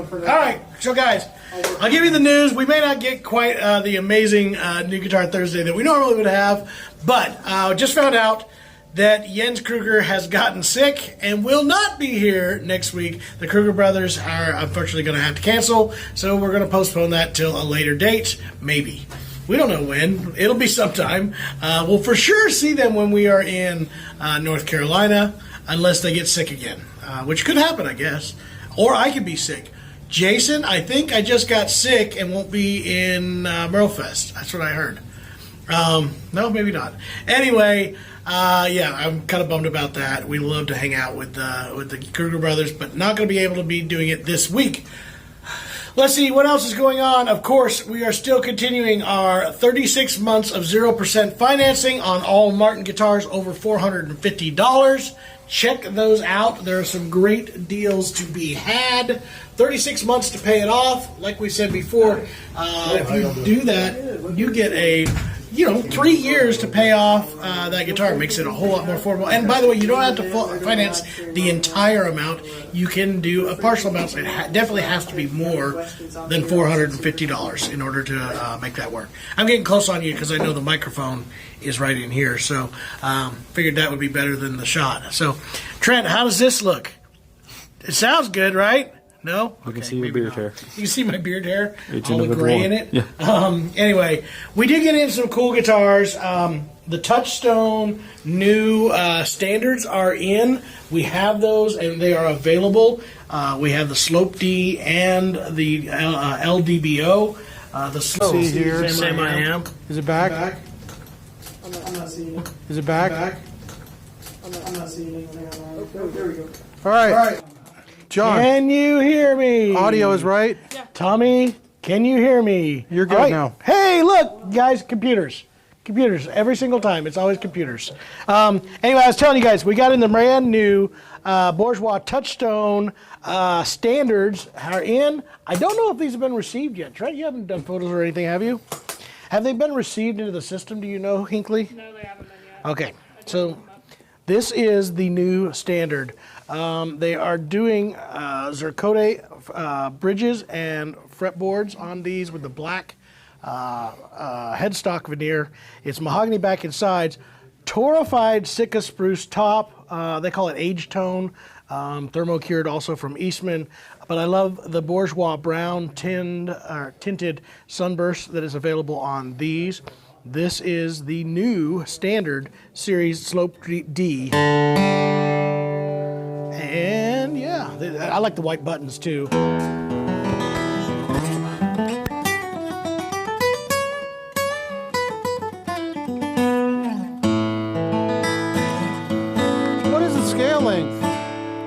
All right, so guys, I'll give you the news. We may not get quite the amazing new Guitar Thursday that we normally would have, but just found out that Jens Kruger has gotten sick and will not be here next week. The Kruger brothers are unfortunately going to have to cancel, so we're going to postpone that till a later date, maybe. We don't know when. It'll be sometime. We'll for sure see them when we are in North Carolina, unless they get sick again, which could happen, I guess. Or I could be sick. Jason, I think I just got sick and won't be in Merlefest. That's what I heard. No, maybe not. Anyway, yeah, I'm kind of bummed about that. We love to hang out with the Kruger brothers, but not going to be able to be doing it this week. Let's see what else is going on. Of course, we are still continuing our 36 months of 0% financing on all Martin guitars over $450. Check those out. There are some great deals to be had. 36 months to pay it off. Like we said before, if you do that, you get 3 years to pay off that guitar. It makes it a whole lot more affordable. And by the way, you don't have to finance the entire amount. You can do a partial amount. It definitely has to be more than $450 in order to make that work. I'm getting close on you because I know the microphone is right in here. So figured that would be better than the shot. So Trent, how does this look? It sounds good, right? No? I can see your beard hair. You can see my beard hair? All the gray in it? Yeah. Anyway, we did get in some cool guitars. The Touchstone new standards are in. We have those, and they are available. We have the Slope D and the LDBO. The Slope see here. Semi-amp. Is it back? I'm not seeing it. Is it back? I'm not seeing it. Oh, there we go. All right. John, can you hear me? Audio is right? Yeah. Tommy, can you hear me? You're good now. Hey, look, guys, computers. Computers, every single time. It's always computers. Anyway, I was telling you guys, we got in the brand new Bourgeois Touchstone standards are in. I don't know if these have been received yet. Trent, you haven't done photos or anything, have you? Have they been received into the system? Do you know, Hinckley? No, they haven't been yet. Okay, so this is the new standard. They are doing zirconia bridges and fretboards on these with the black headstock veneer. It's mahogany back and sides, torrefied Sitka spruce top. They call it age tone, thermo-cured also from Eastman. But I love the Bourgeois brown tinted sunburst that is available on these. This is the new Standard Series Slope D. And yeah, I like the white buttons too. What is the scale length?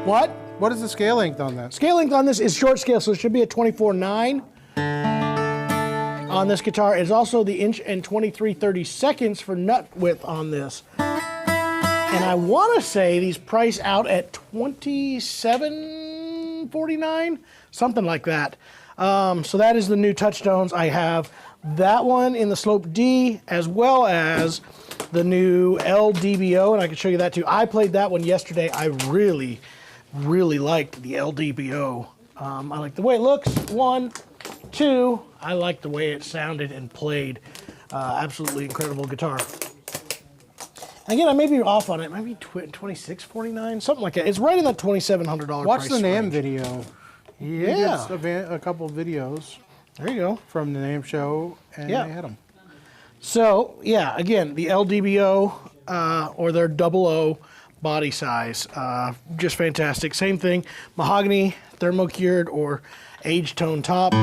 What? What is the scale length on that? Scale length on this is short scale, so it should be a 24/9 on this guitar. It's also the inch and 23/32 for nut width on this. And I want to say these price out at $27.49, something like that. So that is the new Touchstones. I have that one in the Slope D as well as the new LDBO, and I can show you that too. I played that one yesterday. I really, really liked the LDBO. I like the way it looks, 1, 2. I like the way it sounded and played. Absolutely incredible guitar. Again, I may be off on it. Maybe $26.49, something like that. It's right in that $2,700 Watch price the NAMM range. video. Yeah. We did a couple of videos There you go. from the NAMM Show, and Yeah. they had them. So, yeah, again, the LDBO or their 00 body size. Just fantastic. Same thing. Mahogany, thermo-cured, or age tone top.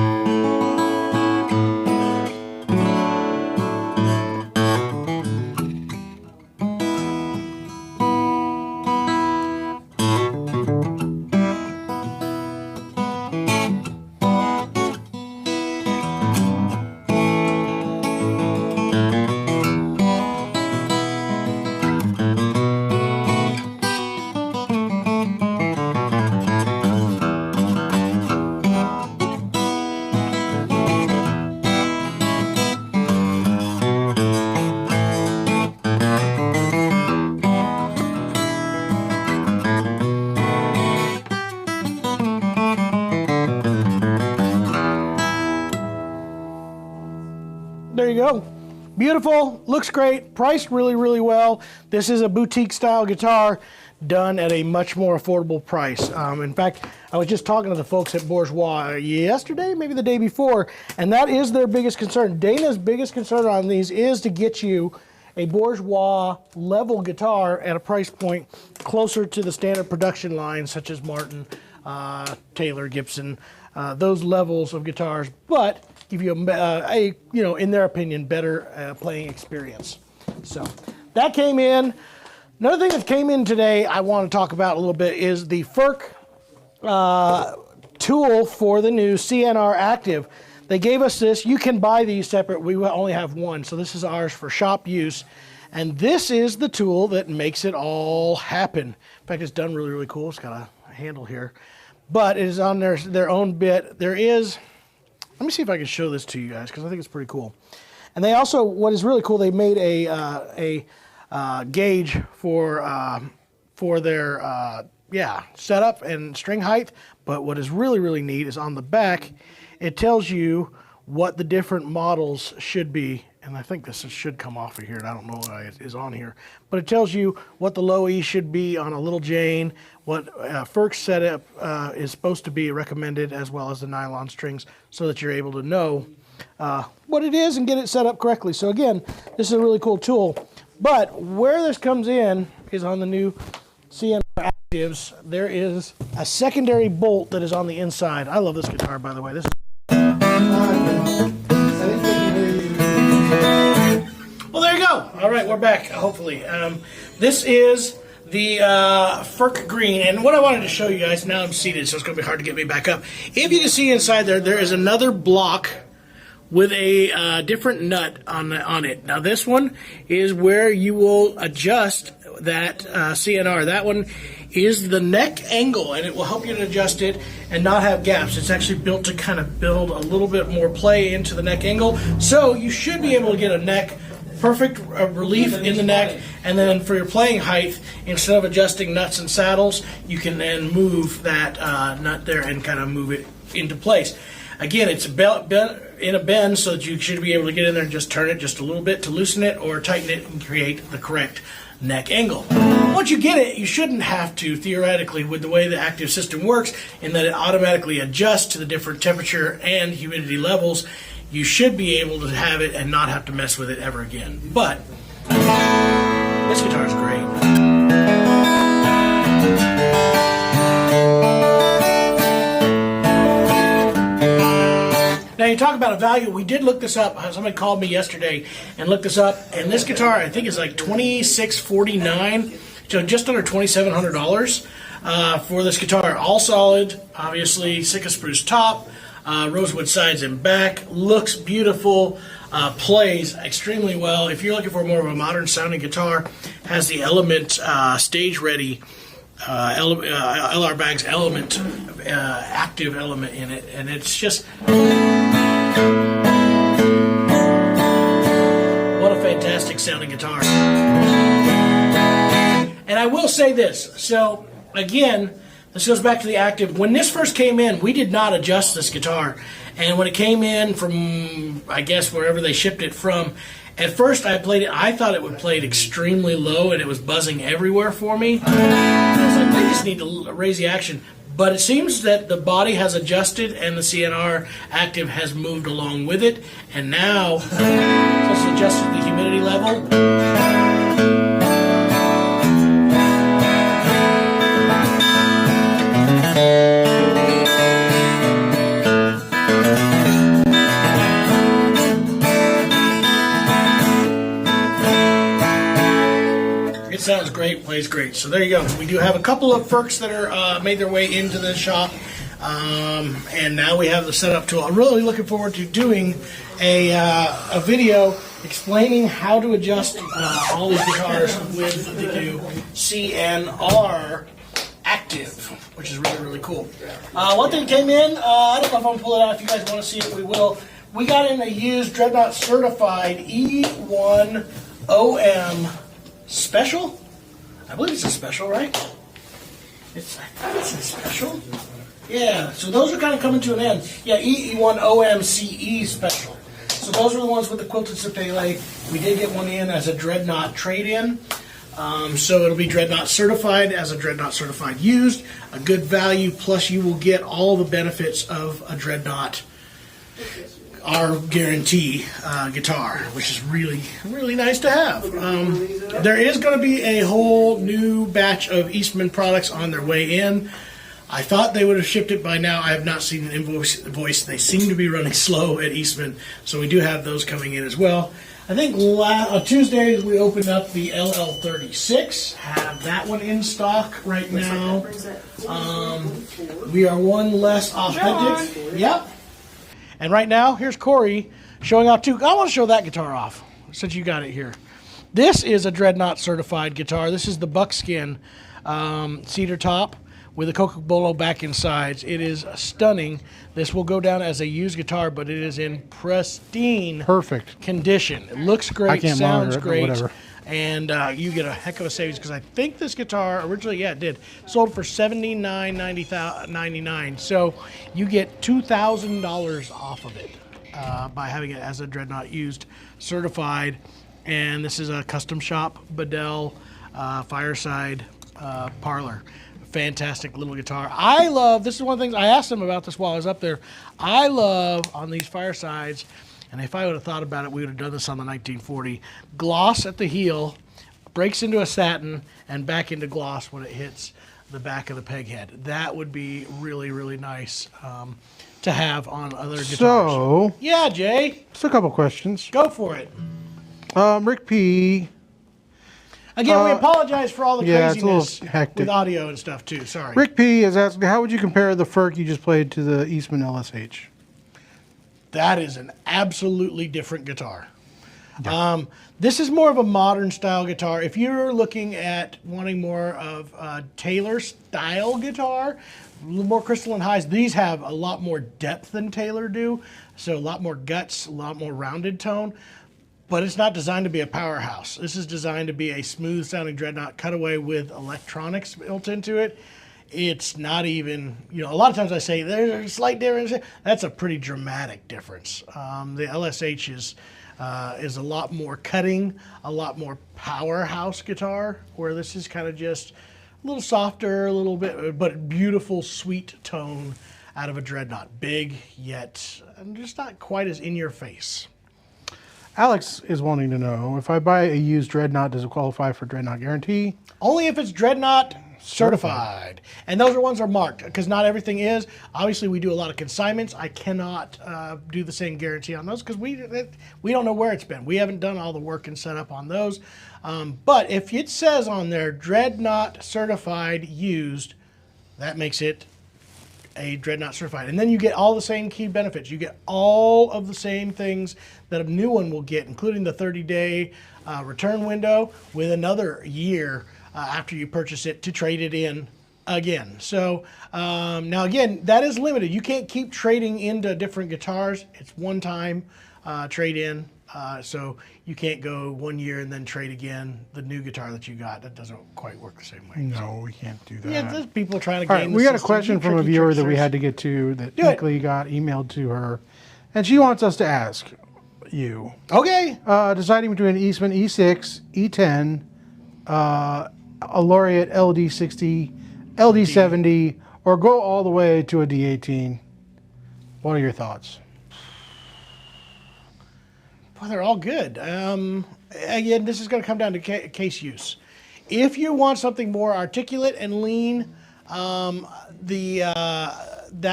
There you go. Beautiful, looks great, priced really, really well. This is a boutique style guitar done at a much more affordable price. In fact, I was just talking to the folks at Bourgeois yesterday, maybe the day before, and that is their biggest concern. Dana's biggest concern on these is to get you a Bourgeois level guitar at a price point closer to the standard production lines such as Martin, Taylor, Gibson, those levels of guitars, but give you a you know, in their opinion, better playing experience. So that came in. Another thing that came in today I want to talk about a little bit is the Furch tool for the new CNR Active. They gave us this. You can buy these separate. We only have one, so this is ours for shop use. And this is the tool that makes it all happen. In fact, it's done really, really cool. It's got a handle here. But it is on their own bit. There is, let me see if I can show this to you guys, because I think it's pretty cool. And they also, what is really cool, they made a gauge for their setup and string height. But what is really, really neat is on the back, it tells you what the different models should be. And I think this should come off of here, and I don't know why it is on here. But it tells you what the low E should be on a little Jane, what Furch setup is supposed to be recommended, as well as the nylon strings, so that you're able to know what it is and get it set up correctly. So again, this is a really cool tool. But where this comes in is on the new CNR Actives. There is a secondary bolt that is on the inside. I love this guitar, by the way. This. Well, there you go. All right, we're back, hopefully. This is the Furch Green, and what I wanted to show you guys, now I'm seated, so it's going to be hard to get me back up. If you can see inside there, there is another block with a different nut on it. Now, this one is where you will adjust that CNR. That one is the neck angle, and it will help you to adjust it and not have gaps. It's actually built to kind of build a little bit more play into the neck angle, so you should be able to get a neck perfect relief in the neck, and then for your playing height, instead of adjusting nuts and saddles, you can then move that nut there and kind of move it into place. Again, it's in a bend, so that you should be able to get in there and just turn it just a little bit to loosen it or tighten it and create the correct neck angle. Once you get it, you shouldn't have to, theoretically, with the way the active system works, in that it automatically adjusts to the different temperature and humidity levels. You should be able to have it and not have to mess with it ever again. But this guitar is great. Now, you talk about a value. We did look this up. Somebody called me yesterday and looked this up, and this guitar, I think, is like $2,649, so just under $2,700 for this guitar. All solid, obviously, Sitka spruce top, rosewood sides and back. Looks beautiful. Plays extremely well. If you're looking for more of a modern sounding guitar, has the Element stage ready LR Baggs Element active element in it, and it's just what a fantastic sounding guitar. And I will say this, so again, this goes back to the active. When this first came in, we did not adjust this guitar, and when it came in from, I guess, wherever they shipped it from, at first I played it, I thought it would play it extremely low and it was buzzing everywhere for me. I was like, I just need to raise the action. But it seems that the body has adjusted and the CNR Active has moved along with it. And now, since it adjusted the humidity level, sounds great, plays great. So there you go. We do have a couple of Furch that are made their way into the shop, and now we have the setup tool. I'm really looking forward to doing a video explaining how to adjust all these guitars with the new CNR Active, which is really, really cool. One thing came in, I don't know if I'm going to pull it out. If you guys want to see it, we will. We got in a used Dreadnought certified E1 OM special. I believe it's a special, right? I think it's a special. Yeah, so those are kind of coming to an end. Yeah, E1 OMCE special. So So those are the ones with the quilted sapele. We did get one in as a Dreadnought trade-in. So it'll be Dreadnought certified as a Dreadnought certified used. A good value, plus you will get all the benefits of a Dreadnought, our guarantee guitar, which is really, really nice to have. There is going to be a whole new batch of Eastman products on their way in. I thought they would have shipped it by now. I have not seen an invoice. They seem to be running slow at Eastman, so we do have those coming in as well. I think on Tuesday we opened up the LL36. Have that one in stock right now. We are one less authentic. Yep. And right now, here's Corey showing off two. I want to show that guitar off since you got it here. This is a Dreadnought certified guitar. This is the buckskin cedar top with a Coca-Cola back and sides. It is stunning. This will go down as a used guitar, but it is in pristine Perfect condition. It looks great, I can't sounds monitor it, but great, whatever. and you get a heck of a savings because I think this guitar originally, yeah, it did, sold for $79.99. So you get $2,000 off of it by having it as a Dreadnought used, certified, and this is a custom shop Bedell fireside parlor. Fantastic little guitar. I love, this is one of the things, I asked them about this while I was up there. I love on these firesides, and if I would have thought about it, we would have done this on the 1940. Gloss at the heel, breaks into a satin, and back into gloss when it hits the back of the peg head. That would be really, really nice to have on other guitars. So, yeah, Jay. just a couple questions. Go for it. Rick P. Again, we apologize for all the yeah, it's a little craziness hectic. with audio and stuff, too. Sorry. Rick P. is asking, how would you compare the Furch you just played to the Eastman LSH? That is an absolutely different guitar. Yeah. This is more of a modern style guitar. If you're looking at wanting more of a Taylor style guitar, a little more crystalline highs, these have a lot more depth than Taylor do. So a lot more guts, a lot more rounded tone. But it's not designed to be a powerhouse. This is designed to be a smooth sounding Dreadnought cutaway with electronics built into it. It's not even, you know, a lot of times I say there's a slight difference. That's a pretty dramatic difference. The LSH is a lot more cutting, a lot more powerhouse guitar, where this is kind of just a little softer, a little bit, but beautiful, sweet tone out of a Dreadnought. Big, yet just not quite as in your face. Alex is wanting to know, if I buy a used Dreadnought, does it qualify for Dreadnought guarantee? Only if it's Dreadnought certified. And those are ones that are marked, because not everything is. Obviously, we do a lot of consignments. I cannot do the same guarantee on those, because we don't know where it's been. We haven't done all the work and setup on those. But if it says on there, Dreadnought certified used, that makes it a Dreadnought certified. And then you get all the same key benefits. You get all of the same things that a new one will get, including the 30-day return window with another year after you purchase it to trade it in again. So now again, that is limited. You can't keep trading into different guitars. It's one time trade in. So you can't go 1 year and then trade again the new guitar that you got. That doesn't quite work the same way. No, we can't do that. Yeah, there's people are trying to All game right, the we got a system. question from a Tricky viewer that we tricksters. had to get to that Do it. Nicolay got emailed to her. And she wants us to ask you. Okay. Deciding between an Eastman E6, E10, a Laureate LD60, LD70, or go all the way to a D18. What are your thoughts? Well, they're all good. Again, this is going to come down to case use. If you want something more articulate and lean, that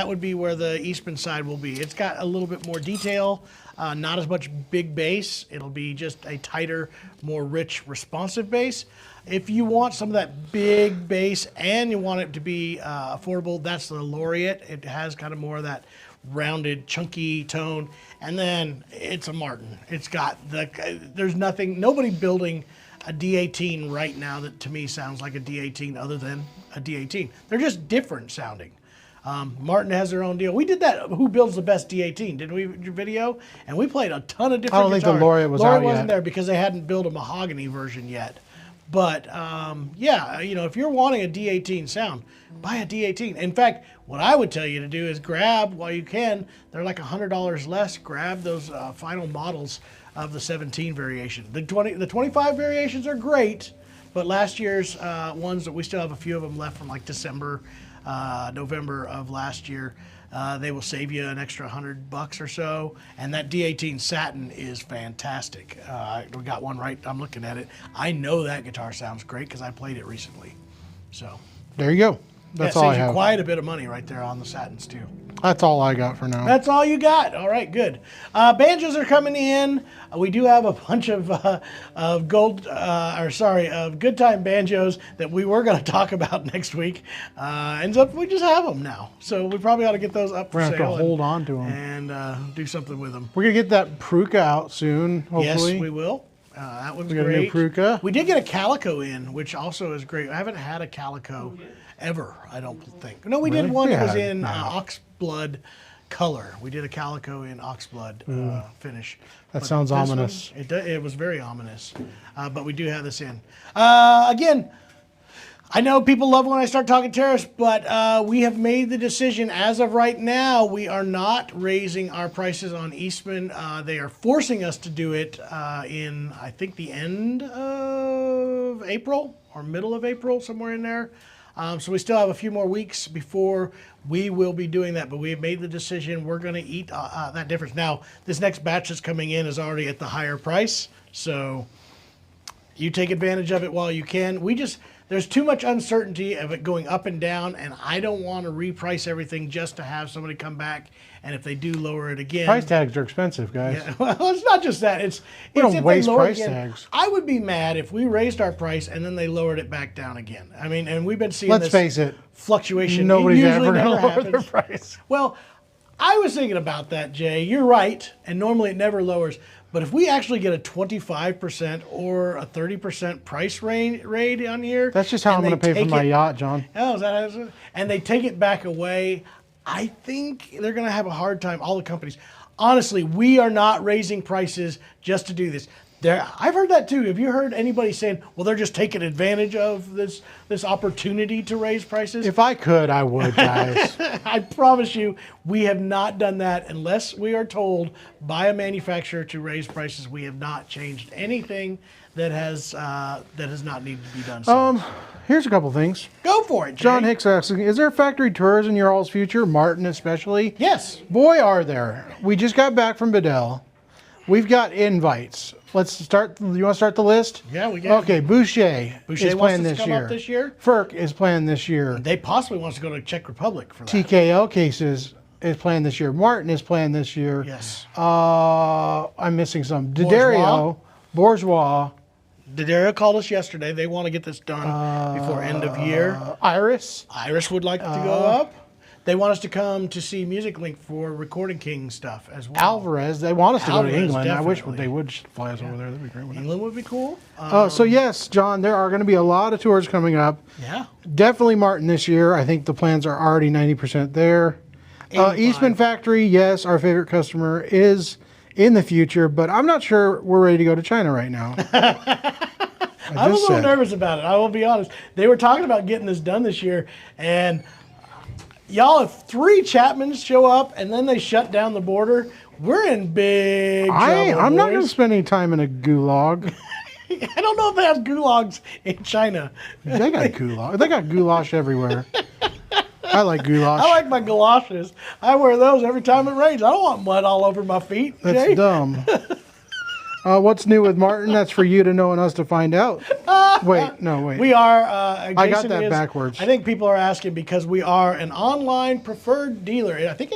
would be where the Eastman side will be. It's got a little bit more detail, not as much big bass. It'll be just a tighter, more rich, responsive bass. If you want some of that big bass and you want it to be affordable, that's the Laureate. It has kind of more of that rounded, chunky tone. And then it's a Martin. It's got there's nobody building a D18 right now that to me sounds like a D18 other than a D18. They're just different sounding. Martin has their own deal. We did that, who builds the best D18, didn't we, your video? And we played a ton of different I don't think the guitars. Laureate was out wasn't yet. there because they hadn't built a mahogany version yet. But yeah, you know, if you're wanting a D18 sound, buy a D18. In fact, what I would tell you to do is grab while you can. They're like $100 less. Grab those final models of the 17 variation. The 25 variations are great, but last year's ones that we still have a few of them left from like December, November of last year. They will save you an extra $100 or so, and that D18 satin is fantastic. We got one right. I'm looking at it. I know that guitar sounds great because I played it recently. So There you go. That's all I saves you have. quite a bit of money right there on the satins too. That's all I got for now. That's all you got. All right, good. Banjos are coming in. We do have a bunch of good time banjos that we were going to talk about next week. Ends up we just have them now, so we probably ought to get those up for We're going to sale. have to hold on to them. And do something with them. We're going to get that Pruka out soon, hopefully. Yes, we will. That one's We got a new great. Pruka. We did get a calico in, which also is great. I haven't had a calico ever, I don't think. No, we did Really? one We that was had, in no. oxblood color. We did a calico in oxblood finish. That But sounds this ominous. one, it was very ominous. But we do have this in. Again, I know people love when I start talking tariffs, but we have made the decision as of right now, we are not raising our prices on Eastman. They are forcing us to do it in, I think, the end of April or middle of April, somewhere in there. So we still have a few more weeks before we will be doing that, but we have made the decision we're going to eat that difference. Now, this next batch that's coming in is already at the higher price, so you take advantage of it while you can. There's too much uncertainty of it going up and down, and I don't want to reprice everything just to have somebody come back, and if they do lower it again. Price tags are expensive, guys. Yeah, well, it's not just that. We don't if they waste lower it price again. tags. I would be mad if we raised our price and then they lowered it back down again. I mean, and we've been seeing Let's this face it, fluctuation. nobody's It ever usually going to never lower their happens. price. Well, I was thinking about that, Jay. You're right, and normally it never lowers. But if we actually get a 25% or a 30% price raid on here, That's just how I'm and going to they pay for take my it- yacht, John. Oh, is that how it is? And they take it back away, I think they're going to have a hard time, all the companies. Honestly, we are not raising prices just to do this. I've heard that too. Have you heard anybody saying, well, they're just taking advantage of this opportunity to raise prices? If I could, I would, guys. I promise you, we have not done that unless we are told by a manufacturer to raise prices. We have not changed anything that has not needed to be done. So Here's a couple things. go for it, Jay. John Hicks asking, is there factory tours in your all's future? Martin especially? Yes. Boy, are there. We just got back from Bedell. We've got invites. Let's start. You want to start the list? Yeah, we got. Okay, Boucher Boucher is wants playing us to this come year. up this year? Furch is playing this year. They possibly wants to go to Czech Republic for that. TKL Cases is playing this year. Martin is playing this year. Yes. I'm missing some. D'Addario, Bourgeois, D'Addario called us yesterday. They want to get this done before end of year. Iris. Iris would like to go up. They want us to come to see Music Link for Recording King stuff as well. Alvarez. They want us to go to Alvarez, England. I wish definitely. they would fly us over there. That'd be great. Wouldn't it? England would be cool. So yes, John, there are going to be a lot of tours coming up. Yeah. Definitely Martin this year. I think the plans are already 90% there. 85. Eastman Factory, yes, our favorite customer is in the future, but I'm not sure we're ready to go to China right now. I'm a little nervous about it. I will be honest. They were talking about getting this done this year, and y'all, if 3 Chapmans show up and then they shut down the border, we're in big trouble. I'm not going to boys. spend any time in a gulag. I don't know if they have gulags in China. They got gulag. They got goulash everywhere. I like goulash. I like my galoshes. I wear those every time it rains. I don't want mud all over my feet. That's Jay. dumb. What's new with Martin? That's for you to know and us to find out. Wait. We are. I got Jason that is- backwards. I think people are asking because we are an online preferred dealer. I think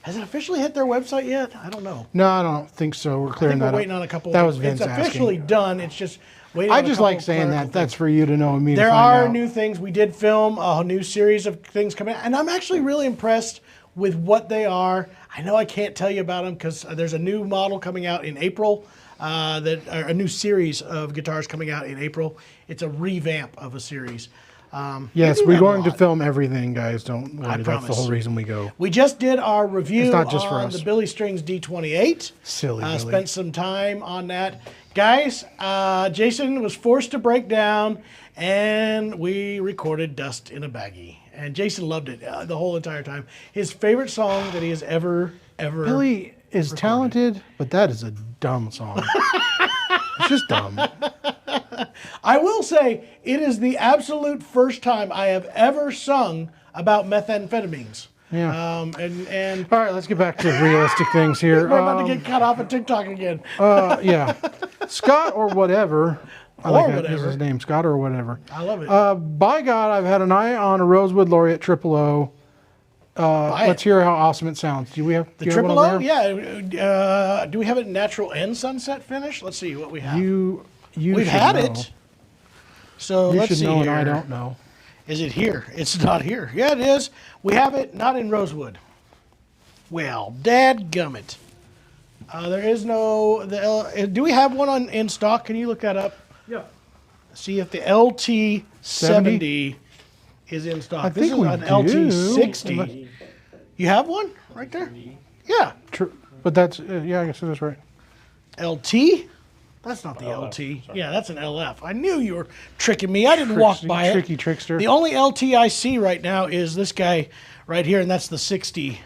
has it officially hit their website yet? I don't know. No, I don't think so. We're I clearing think we're that waiting up. on a couple. That was Vince It's officially asking. done. It's just waiting. I on a just couple like saying clerical that. That's things. for you to know and me There to find are out. new things. We did film a new series of things coming out, and I'm actually really impressed with what they are. I know I can't tell you about them because there's a new model coming out in April. A new series of guitars coming out in April. It's a revamp of a series. Yes, we do we're have a going to lot. film everything, guys. Don't worry. That's the promise. whole reason we go. We just did our review It's not just for on us. the Billy Strings D28. Silly Billy. Spent some time on that. Guys, Jason was forced to break down, and we recorded Dust in a Baggie. And Jason loved it the whole entire time. His favorite song that he has ever Billy is talented, but that is a dumb song. It's just dumb. I will say, it is the absolute first time I have ever sung about methamphetamines. Yeah. And All right, let's get back to realistic things here. we're about to get cut off of TikTok again. Yeah. Scott or whatever. I Or like that. whatever. Is his name, Scott or whatever. I love it. By God, I've had an eye on a Rosewood Laureate 000. Buy Let's it. hear how awesome it sounds. Do we have The do you have one triple on O? there? Yeah. Do we have it in natural and sunset finish? Let's see what we have. You We've should had know. it. So You let's should see know, here. and I don't know. Is it here? It's not here. Yeah, it is. We have it not in Rosewood. Well, dadgummit. There is no. Do we have one in stock? Can you look that up? Yeah. See if the LT70 is in stock. I This think is we an do. LT60. You have one right there? Yeah. But that's yeah, I guess it is right. LT? That's not the LT. Yeah, that's an LF. I knew you were tricking me. I didn't walk by it. Tricky trickster. The only LT I see right now is this guy right here, and that's the 60.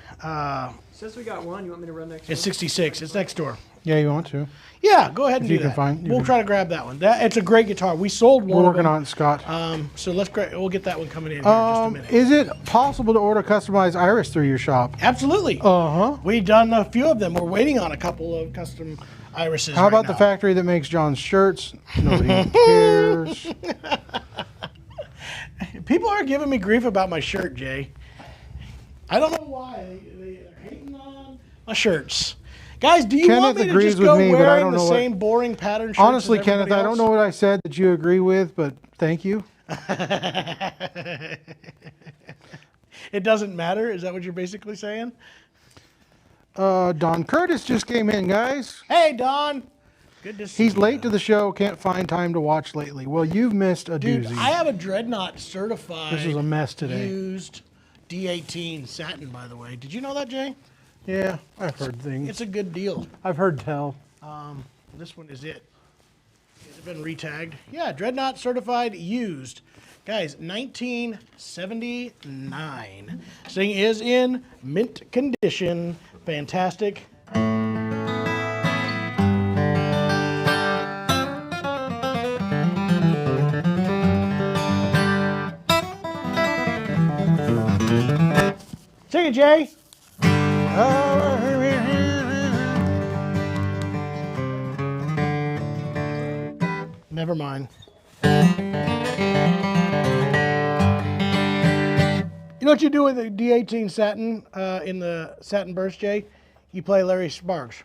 Since we got one, you want me to run next? It's 66. It's next door. Yeah, you want to? Yeah, go ahead and you do can that. find- you We'll can- try to grab that one. It's a great guitar. We sold one. We're of working them. on it, Scott. So we'll get that one coming in here in just a minute. Is it possible to order customized iris through your shop? Absolutely. Uh-huh. We've done a few of them. We're waiting on a couple of custom irises. How right about the now. factory that makes John's shirts? Nobody cares. People are giving me grief about my shirt, Jay. I don't know why. They're hating on my shirts. Guys, do you want Kenneth me to agrees just with go me, but I wearing don't the know what- same boring pattern shirts Honestly, as Kenneth, everybody I don't else? know what I said that you agree with, but thank you. It doesn't matter? Is that what you're basically saying? Don Curtis just came in, guys. Hey, Don. Good to see He's you. late to the show, can't find time to watch lately. Well, you've missed a Dude, doozy. I have a Dreadnought certified This is a mess today. used D18 satin, by the way. Did you know that, Jay? Yeah, I've heard things. It's a good deal. I've heard tell. This one is it. Has it been retagged? Yeah, Dreadnought certified used. Guys, 1979. This thing is in mint condition. Fantastic. Sing it, Jay. Never mind. You know what you do with the D18 satin in the satin burst, Jay? You play Larry Sparks.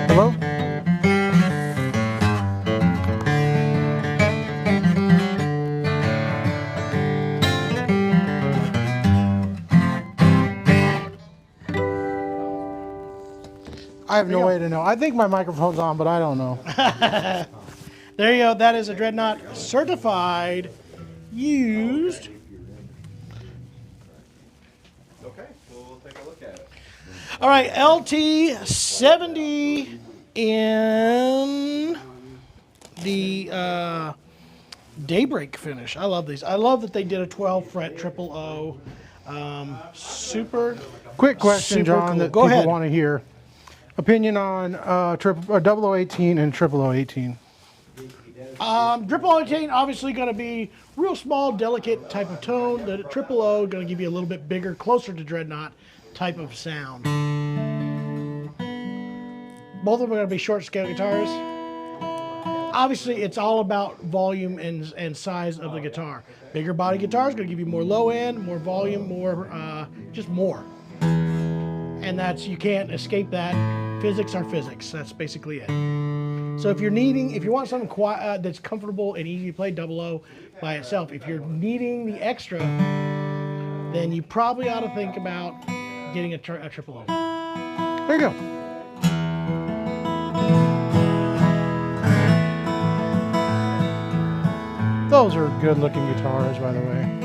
Hello? I have no way to know. I think my microphone's on, but I don't know. There you go. That is a Dreadnought certified used. Okay, we'll take a look at it. All right, LT70 in the Daybreak finish. I love these. I love that they did a 12 fret triple O. Super. Quick question, Super John, cool. that Go people ahead. want to hear. Opinion on 0018 and 0018. Triple O 18 obviously going to be real small, delicate type of tone. The triple O going to give you a little bit bigger, closer to Dreadnought type of sound. Both of them are going to be short scale guitars. Obviously, it's all about volume and size of the guitar. Bigger body guitar is going to give you more low end, more volume, more just more. And that's, you can't escape that. Physics are physics. That's basically it. So if you want something quiet, that's comfortable and easy to play, double O by itself. If you're needing the extra, then you probably ought to think about getting a triple O. There you go. Those are good-looking guitars, by the way.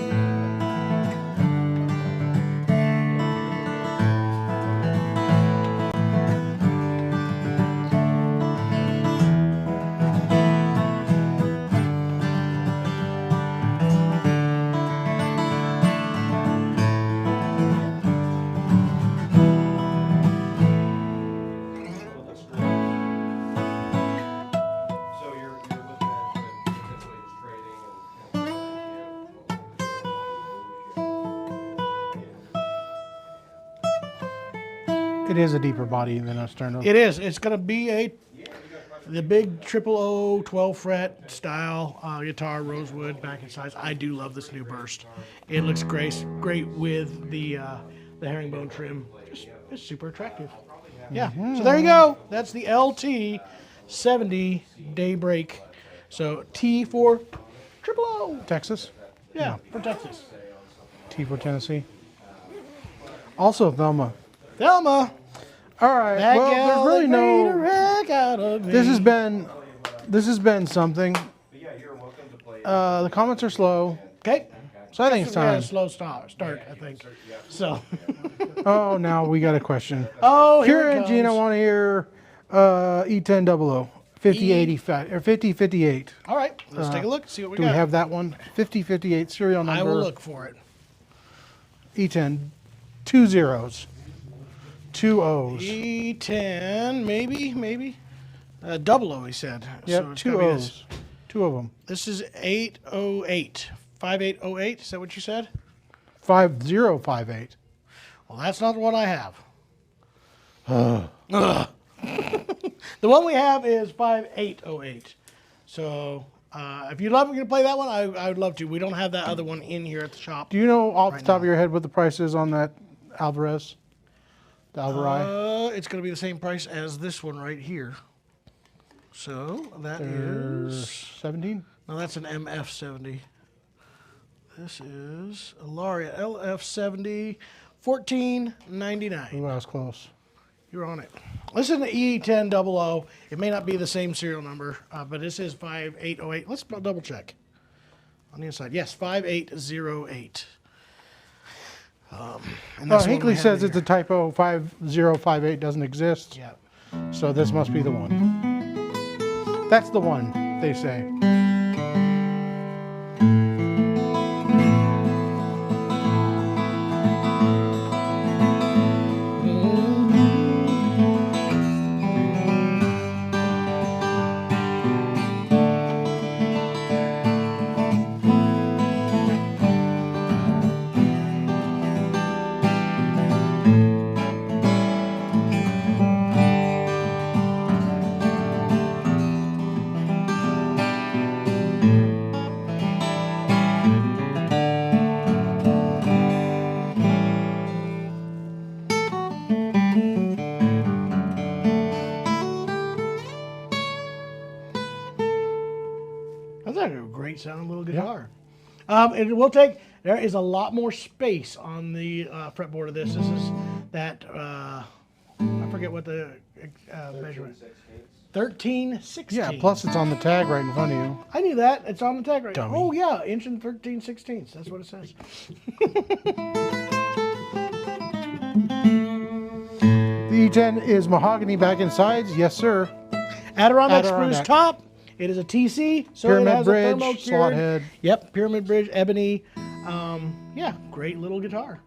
So you're looking at potentially just trading and It is a deeper body than a sterno. It is. It's going to be the big triple O 12 fret style guitar, rosewood, back and sides. I do love this new burst. It looks great with the herringbone trim. It's super attractive. Yeah. So there you go. That's the LT 70 Daybreak. So T for triple O. Texas. Yeah, for Texas. T for Tennessee. Also Thelma. Thelma. All right. That Well, gal there's really that made a no. wreck out of me. This has been something. The comments are slow, Okay. so I think it's We had a time. slow start, I think. So. Oh, now we got a question. Oh, here Kira it and Gina comes. want to hear E1000 5085 or 5058. All right, let's take a look. See what we Do got. we have that one? 5058 serial number. I will look for it. E10 2 zeros, 2 O's. E10, maybe. Double O, he said. Yep, So it's 2 gotta be this. O's. 2 of them. This is 808. 5808, is that what you said? 5058. Well, that's not what I have. Ugh. The one we have is 5808. So if you'd love me to play that one, I would love to. We don't have that other one in here at the shop. Do you know off the Right top of now. your head what the price is on that Alvarez? The Alvari? It's going to be the same price as this one right here. So that is 17? no, that's an MF70. This is a Laureate LF70, $14.99. Ooh, I was close. You're on it. Listen to E1000. It may not be the same serial number, but this is 5808. Let's double check on the inside. Yes, 5808. And that's the one we Hinkley have says here. it's a typo. 5058 doesn't exist. Yeah. So this must be the one. That's the one, they say. That's a great sounding little guitar. It will take. There is a lot more space on the fretboard of this. This is that. I forget what the measurement. 13/16. Yeah, plus it's on the tag right in front of you. I knew that. It's on the tag right now. Dummy. Oh yeah, inch and 13/16. That's what it says. The E10 is mahogany back and sides. Yes, sir. Adirondack spruce Adirondack. top. It is a TC, so Pyramid it has bridge, a thermo slot cured. head. Yep, pyramid bridge, ebony. Yeah, great little guitar.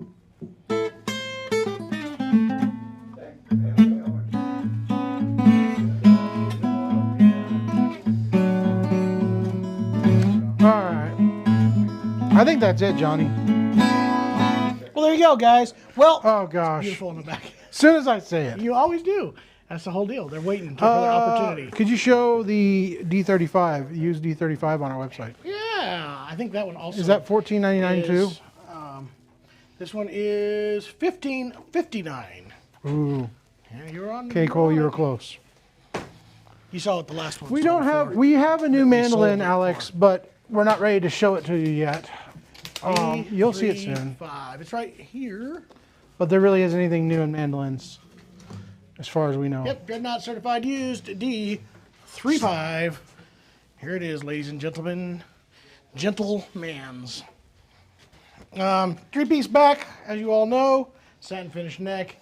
All right. I think that's it, Johnny. Well, there you go, guys. Well, Oh, gosh. beautiful in the back. As soon as I say it. You always do. That's the whole deal. They're waiting for their opportunity. Could you show the D35, used D35 on our website? Yeah, I think that one also. Is that $14.99 too? is, this one is $15.59. Ooh. Yeah, you're on. Okay, Cole, you were close. You saw what the last one. We sold don't have, for. we have a new mandolin, sold it Alex, but we're not ready to show it to you yet. You'll see it soon. 335. It's right here. But there really isn't anything new in mandolins, as far as we know. Yep, Dreadnought Certified Used D35. Here it is, ladies and gentlemen. Gentlemans. 3-piece back, as you all know. Satin finish neck.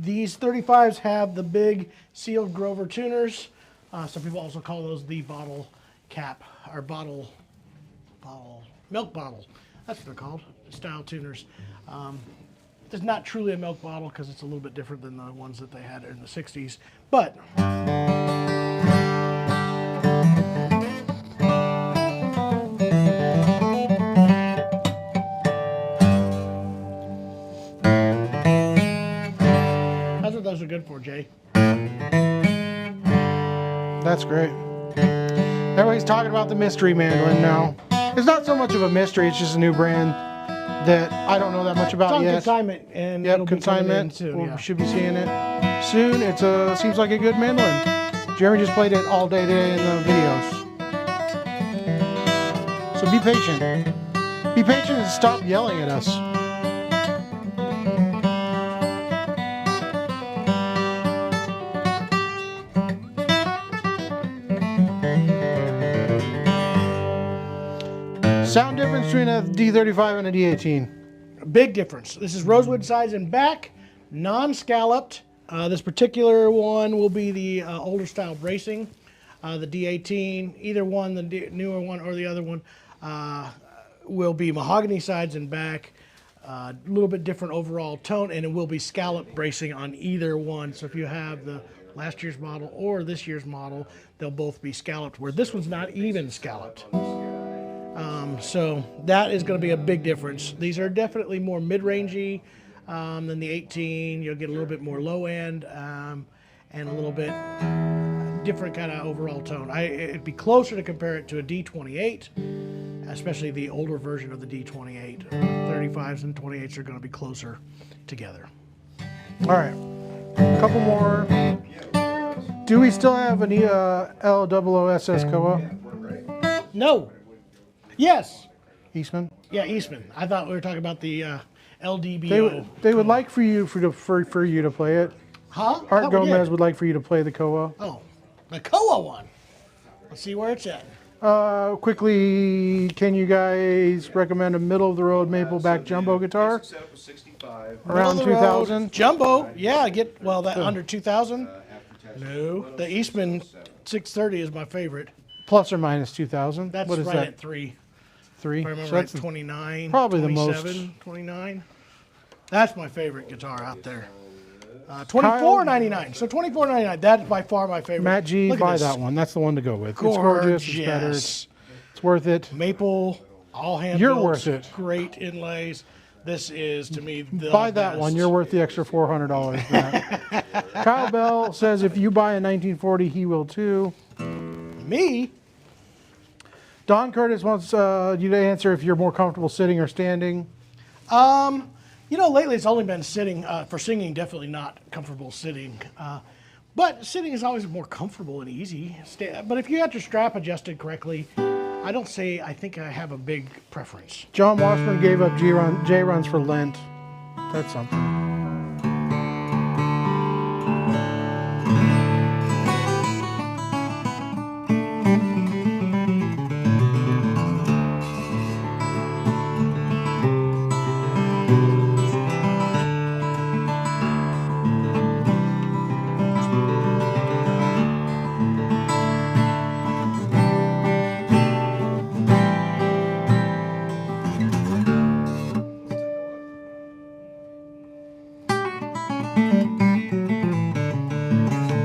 These 35s have the big sealed Grover tuners. Some people also call those the bottle cap, or milk bottle. That's what they're called, style tuners. It's not truly a milk bottle because it's a little bit different than the ones that they had in the 60s. But that's what those are good for, Jay. That's great. Everybody's talking about the mystery mandolin now. It's not so much of a mystery, it's just a new brand that I don't know that much about It's on yet. consignment, and Yep, it'll be coming in consignment. soon. We Yeah. should be seeing it soon. It seems like a good mandolin. Jeremy just played it all day today in the videos. So be patient. Be patient and stop yelling at us. Sound difference between a D35 and a D18. Big difference. This is rosewood sides and back, non-scalloped. This particular one will be the older style bracing. The D18, either one, the newer one or the other one, will be mahogany sides and back. A little bit different overall tone, and it will be scallop bracing on either one. So if you have the last year's model or this year's model, they'll both be scalloped, where this one's not even scalloped. So that is going to be a big difference. These are definitely more mid-rangey than the 18. You'll get a little bit more low end and a little bit different kind of overall tone. It'd be closer to compare it to a D28, especially the older version of the D28. 35s and 28s are going to be closer together. All right, a couple more. Do we still have an LOOSS Koa? No. Yes. Eastman? Yeah, Eastman. I thought we were talking about the LDBO. They would like for you for you to play it. Huh? Art Thought we Gomez did. would like for you to play the Koa. Oh, the Koa one. Let's see where it's at. Quickly, can you guys recommend a middle of the road maple back jumbo guitar? Basic setup was 65. Around Middle of the road 2000? Jumbo. Yeah, that under 2000. After tax, No, the Eastman 630 is my favorite. Plus or minus 2000? That's What is right that? at 3. 3? If I remember So right, that's 29, probably the 27, 29. That's my favorite guitar out there. $24.99. So $24.99. That's by far my favorite. Matt G, Look at buy this. that one. That's the one to go with. It's gorgeous. It's better. Gorgeous. It's worth it. Maple, all hand You're built, worth it. Great inlays. This is, to me, the Buy that best. one. You're worth the extra $400 for that. Kyle Bell says if you buy a 1940, he will too. Me? Don Curtis wants you to answer if you're more comfortable sitting or standing. Lately it's only been sitting. For singing, definitely not comfortable sitting. But sitting is always more comfortable and easy. But if you have your strap adjusted correctly, I think I have a big preference. John Washburn gave up J runs for Lent. That's something.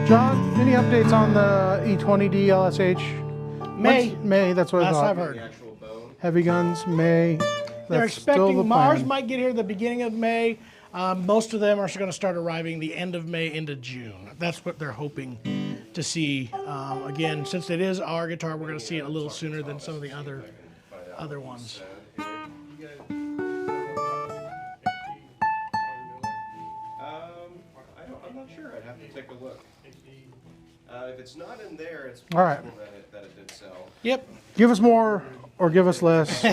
John, any updates on the E20D LSH? May. May, that's what I Last thought. I've heard. the actual bone. Heavy Guns, May. They're That's still the expecting Mars plan. might get here the beginning of May. Most of them are going to start arriving the end of May into June. That's what they're hoping to see. Again, since it is our guitar, we're going to see it a little sooner than some of the other ones. I'm not sure. I'd have to take a look. If it's not in there, it's All right. possible that it did sell. Yep. Give us more or give us less.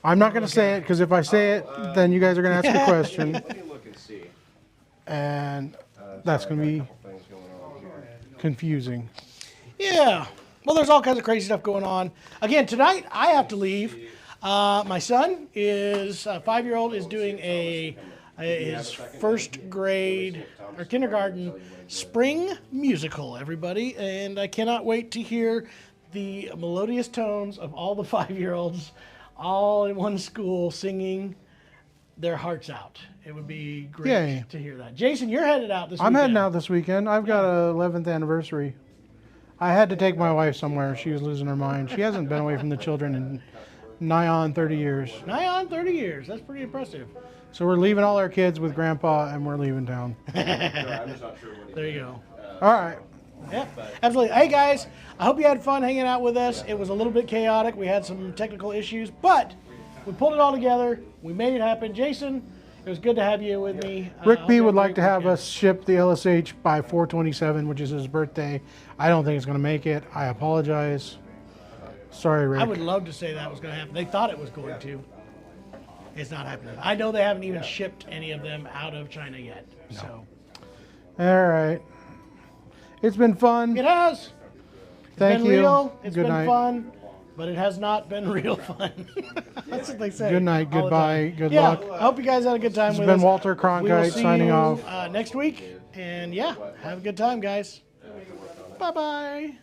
I'm not going to say it because if I say it, then you guys are going to ask a question. Let me look and and that's going to be Things going on here. confusing. Yeah. Well, there's all kinds of crazy stuff going on. Again, tonight I have to leave. My son is 5-year-old is doing his first grade or kindergarten spring musical, everybody, and I cannot wait to hear the melodious tones of all the 5-year-olds all in one school singing their hearts out. It would be great Yay. to hear that. Jason, you're headed out this I'm weekend. heading out this weekend. I've got a 11th anniversary. I had to take my wife somewhere. She was losing her mind. She hasn't been away from the children in nigh on 30 years. Nigh on 30 years. That's pretty impressive. So we're leaving all our kids with Grandpa, and we're leaving town. I'm just not sure what There you go. All right. Yeah, absolutely. Hey guys, I hope you had fun hanging out with us. It was a little bit chaotic. We had some technical issues, but we pulled it all together. We made it happen. Jason, it was good to have you with me. Rick Hope B you had would a like great to have weekend. us ship the LSH by 4/27, which is his birthday. I don't think it's going to make it. I apologize. Sorry, Rick. I would love to say that was going to happen. They thought it was going to. It's not happening. I know they haven't even shipped any of them out of China yet. So All right. It's been fun. it has. Thank been you. real. It's Good been night. fun, but it has not been real fun. That's what they say. Good night. all the Goodbye. time. Good yeah, luck. I hope you guys had a good time This with has us. been Walter We will Cronkite see signing you, off. next week. And yeah, have a good time, guys. Bye-bye.